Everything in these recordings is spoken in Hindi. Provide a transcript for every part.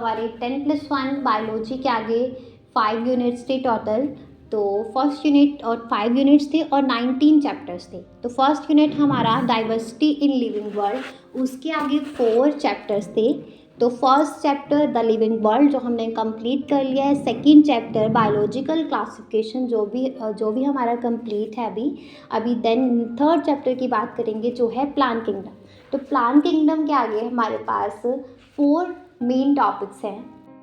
हमारे 10+1 बायोलॉजी के आगे 5 यूनिट्स थे टोटल। तो फर्स्ट यूनिट और 5 यूनिट्स थे और 19 चैप्टर्स थे। तो फर्स्ट यूनिट हमारा डाइवर्सिटी इन लिविंग वर्ल्ड, उसके आगे 4 चैप्टर्स थे। तो first chapter the living world जो हमने कंप्लीट कर लिया है। सेकंड चैप्टर बायोलॉजिकल क्लासिफिकेशन जो भी हमारा कंप्लीट है अभी देन थर्ड चैप्टर की बात करेंगे जो है प्लांट किंगडम। तो प्लांट किंगडम के आगे हमारे पास 4 मेन टॉपिक्स हैं।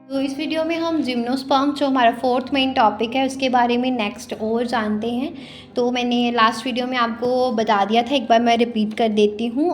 तो इस वीडियो में हम जिम्नोस्पर्म जो हमारा 4th मेन टॉपिक है उसके बारे में नेक्स्ट और जानते हैं। तो मैंने लास्ट वीडियो में आपको बता दिया था, एक बार मैं रिपीट कर देती हूँ।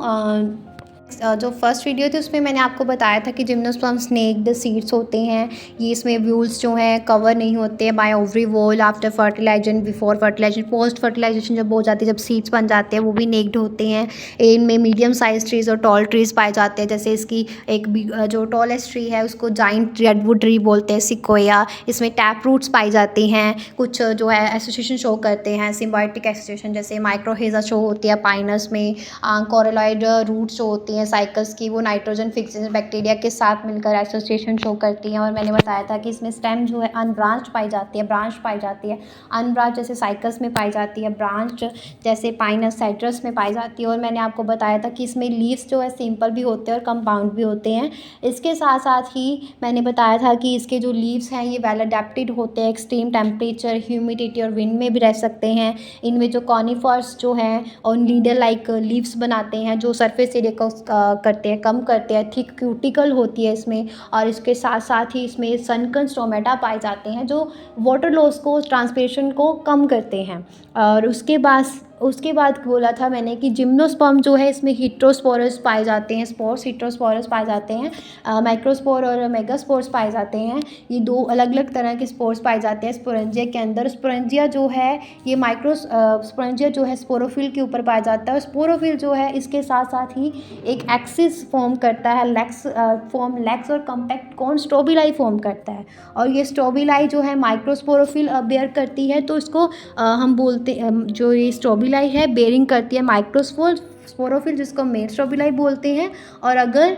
जो फर्स्ट वीडियो थी उसमें मैंने आपको बताया था कि जिम्नोस्पर्म स्नेक्ड सीड्स होते हैं। ये इसमें व्यूल्स जो हैं कवर नहीं होते हैं by ovary wall after fertilisation, before fertilisation, post fertilisation जब हो जाती है, जब सीड्स बन जाते हैं वो भी नेक्ड होते हैं। इनमें मीडियम साइज ट्रीज़ और टॉल ट्रीज़ पाए जाते हैं। जैसे इसकी जो टॉलेस्ट ट्री है उसको जाइंट रेडवुड ट्री बोलते हैं, सिक्वोया। इसमें टैप रूट्स पाई जाती हैं। कुछ जो है एसोसिएशन शो करते हैं, सिम्बायोटिक एसोसिएशन, जैसे माइक्रोहेजा शो होती है पाइनस में। कोरेलॉइड रूट्स जो होती हैं साइकस की, वो नाइट्रोजन फिक्सेशन बैक्टीरिया के साथ मिलकर एसोसिएशन शो करती हैं। और मैंने बताया था कि इसमें स्टेम जो है अनब्रांच पाई जाती है, ब्रांच पाई जाती है। अनब्रांच जैसे साइकस में पाई जाती है, ब्रांच जैसे पाइनस साइट्रस में पाई जाती है। और मैंने आपको बताया था कि इसमें लीव्स जो है सिंपल भी होते हैं और कंपाउंड भी होते हैं। इसके साथ साथ ही मैंने बताया था कि इसके जो लीव्स हैं ये वेल अडेप्टेड होते हैं, एक्सट्रीम टेम्परेचर, ह्यूमिडिटी और विंड में भी रह सकते हैं। इनमें जो कॉनिफर्स जो हैं और लीडर लाइक लीव्स बनाते हैं जो सरफेस एरिया को करते हैं, कम करते हैं। थिक क्यूटिकल होती है इसमें। और इसके साथ साथ ही इसमें सनकन स्टोमेटा पाए जाते हैं जो वाटर लॉस को, ट्रांसपिरेशन को कम करते हैं। और उसके बाद बोला था मैंने कि जिम्नोस्पर्म जो है इसमें हिट्रोस्पोरस पाए जाते हैं, स्पोर्स हिट्रोस्पोरस पाए जाते हैं। माइक्रोस्पोर और मेगास्पोर्स पाए जाते हैं। ये 2 अलग अलग तरह के स्पोर्स पाए जाते हैं स्पोरेंजिया के अंदर। स्पोरेंजिया जो है ये स्पोरेंजिया जो है स्पोरोफिल के ऊपर पाया जाता है। और स्पोरोफिल जो है इसके साथ साथ ही एक एक्सिस फॉर्म करता है, लेग्स और कॉम्पैक्ट कॉन स्ट्रोबिलाई फॉर्म करता है। और ये स्ट्रोबिलाई जो है माइक्रोस्पोरोफिल बेयर करती है। तो इसको हम बोलते जो ये स्ट्रोबिलाई है बेयरिंग करती है माइक्रोस्पोरोफिल जिसको मेल स्ट्रोबिलाई बोलते हैं। और अगर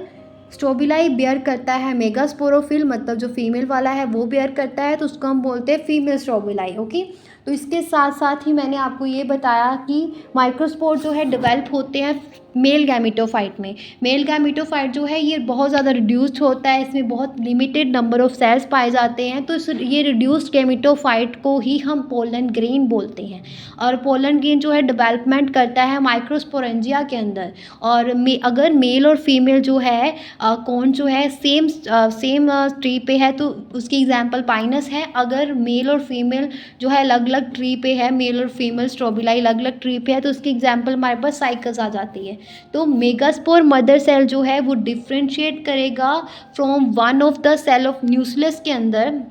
स्ट्रोबिलाई बेयर करता है मेगास्पोरोफिल, मतलब जो फीमेल वाला है वो बेयर करता है, तो उसको हम बोलते हैं फीमेल स्ट्रोबिलाई। ओके, तो इसके साथ साथ ही मैंने आपको ये बताया कि माइक्रोस्पोर जो है डेवलप होते हैं मेल गैमेटोफाइट में। मेल गैमेटोफाइट जो है ये बहुत ज़्यादा रिड्यूस्ड होता है, इसमें बहुत लिमिटेड नंबर ऑफ सेल्स पाए जाते हैं। तो ये रिड्यूस्ड गैमेटोफाइट को ही हम पोलन ग्रेन बोलते हैं। और पोलन ग्रेन जो है डेवलपमेंट करता है माइक्रोस्पोरेंजिया के अंदर। और अगर मेल और फीमेल जो है कौन जो है सेम ट्री पे है तो उसकी एग्जांपल पाइनस है। अगर मेल और फीमेल जो है अलग अलग ट्री पे है, मेल और फीमेल स्ट्रोबिलाई अलग अलग ट्री पे है, तो उसकी एग्जांपल हमारे पास साइकस आ जाती है। तो मेगास्पोर मदर सेल जो है वो डिफ्रेंशिएट करेगा from one of the cell of nucleus के अंदर।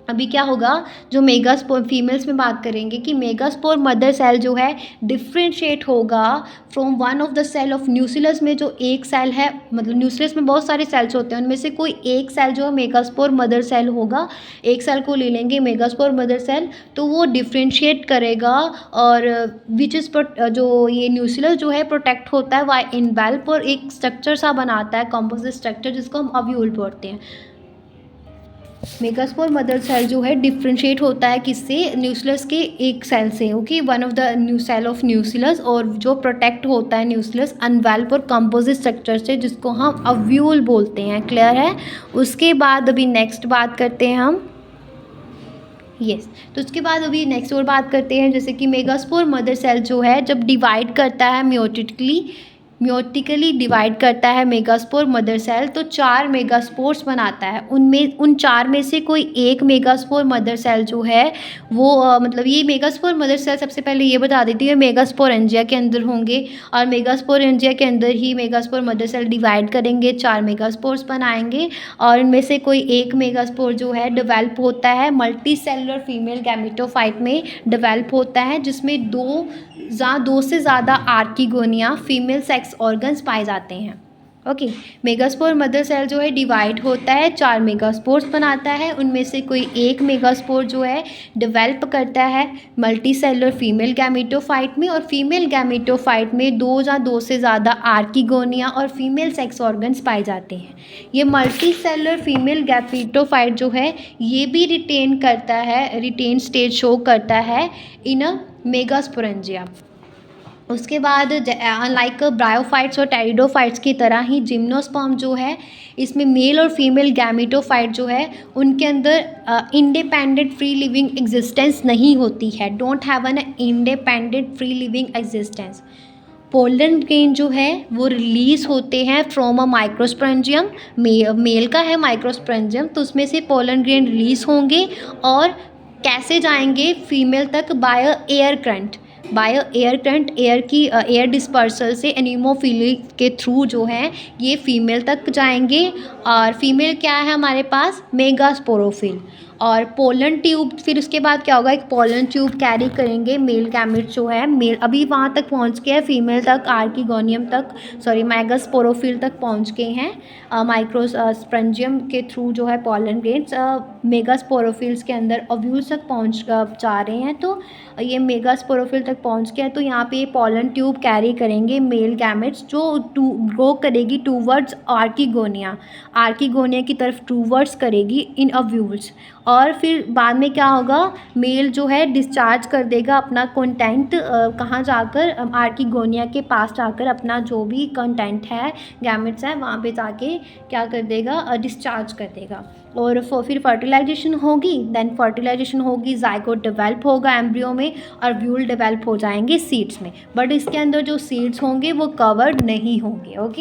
अभी क्या होगा, जो मेगास्पोर फीमेल्स में बात करेंगे कि मेगास्पोर मदर सेल जो है डिफ्रेंशिएट होगा from one of the cell of nucleus में। जो एक सेल है, मतलब न्यूक्लियस में बहुत सारे सेल्स होते हैं, उनमें से कोई एक सेल जो है मेगास्पोर मदर सेल होगा। एक सेल को ले लेंगे मेगास्पोर मदर सेल, तो वो डिफ्रेंशिएट करेगा। और विच इज़ जो ये न्यूक्लियस जो है प्रोटेक्ट होता है वाई इनवेल्प, और एक स्ट्रक्चर सा बनाता है कंपोजिट स्ट्रक्चर जिसको हम ओव्यूल बोलते हैं। मेगास्पोर मदर सेल जो है डिफ्रेंशिएट होता है किससे, न्यूक्लियस के एक सेल से। Okay, one of the new cell of nucleus. और जो प्रोटेक्ट होता है न्यूक्लियस अनवेल्प और कंपोजिट स्ट्रक्चर से जिसको हम ओव्यूल बोलते हैं। क्लियर है। उसके बाद अभी नेक्स्ट बात करते हैं हम तो उसके बाद अभी नेक्स्ट और बात करते हैं जैसे कि मेगास्पोर मदर सेल जो है जब डिवाइड करता है म्योटिकली डिवाइड करता है मेगास्पोर मदर सेल, तो 4 मेगास्पोर्स बनाता है। उन 4 में से कोई एक मेगास्पोर मदर सेल जो है वो मतलब ये मेगास्पोर मदर सेल सबसे पहले ये बता देती है मेगास्पोरेंजिया के अंदर होंगे। और मेगास्पोरेंजिया के अंदर ही मेगास्पोर मदर सेल डिवाइड करेंगे, 4 मेगास्पोर्स बनाएंगे। और इनमें से कोई एक मेगास्पोर जो है डेवलप होता है मल्टी सेलुलर फीमेल गैमेटोफाइट में डेवलप होता है, जिसमें दो से ज़्यादा आर्किगोनिया फीमेल सेक्स ऑर्गन्स पाए जाते हैं। ओके। मेगास्पोर मदर सेल जो है डिवाइड होता है, 4 मेगास्पोर्स बनाता है, उनमें से कोई एक मेगास्पोर जो है डेवलप करता है मल्टीसेलुलर फीमेल गैमेटोफाइट में, और फीमेल गैमेटोफाइट में 2 या 2 से ज़्यादा आर्किगोनिया और फीमेल सेक्स ऑर्गन्स पाए जाते हैं। ये मल्टीसेलुलर फीमेल गैमेटोफाइट जो है ये भी रिटेन स्टेज शो करता है इन अ मेगास्पोरेंजिया। उसके बाद लाइक ब्रायोफाइट्स और टेरिडोफाइट्स की तरह ही जिम्नोस्पर्म जो है इसमें मेल और फीमेल गैमेटोफाइट जो है उनके अंदर इंडिपेंडेंट फ्री लिविंग एग्जिस्टेंस नहीं होती है, don't have an independent free living existence. Pollen grain जो है वो रिलीज़ होते हैं फ्रॉम अ माइक्रोस्पोरेंजियम, मेल का है माइक्रोस्पोरेंजियम, तो उसमें से पोलन ग्रेन रिलीज़ होंगे और कैसे जाएंगे फीमेल तक? By air current, air dispersal से एनिमोफिली के थ्रू जो है ये फीमेल तक जाएंगे। और फीमेल क्या है हमारे पास? मेगास्पोरोफिल। और पोलन ट्यूब, फिर उसके बाद क्या होगा? एक पोलन ट्यूब कैरी करेंगे मेल गैमेट जो है, मेल अभी वहाँ तक पहुँच गया है, फीमेल तक आर्किगोनियम तक मेगास्पोरोफिल तक पहुँच गए हैं। माइक्रोस्पोरेंजियम के थ्रू जो है पोलन ग्रेन्स मेगास्पोरोफिल्स के अंदर ओव्यूल्स तक पहुँच जा रहे हैं। तो ये मेगास्पोरोफिल तक पहुँच गया, तो यहाँ पे पोलन ट्यूब कैरी करेंगे मेल गैमेट्स जो ग्रो करेगी टूवर्ड्स आर्किगोनिया की तरफ टूवर्ड्स करेगी इन ओव्यूल्स। और फिर बाद में क्या होगा? मेल जो है डिस्चार्ज कर देगा अपना कंटेंट, कहाँ जाकर? आर्किगोनिया के पास जाकर अपना जो भी कंटेंट है गैमेट्स है वहाँ पे जाके क्या कर देगा? डिस्चार्ज कर देगा। और फिर फर्टिलाइजेशन होगी, जाइगोट डेवलप होगा एम्ब्रियो में और व्यूल डेवलप हो जाएंगे सीड्स में, बट इसके अंदर जो सीड्स होंगे वो कवर्ड नहीं होंगे। ओके।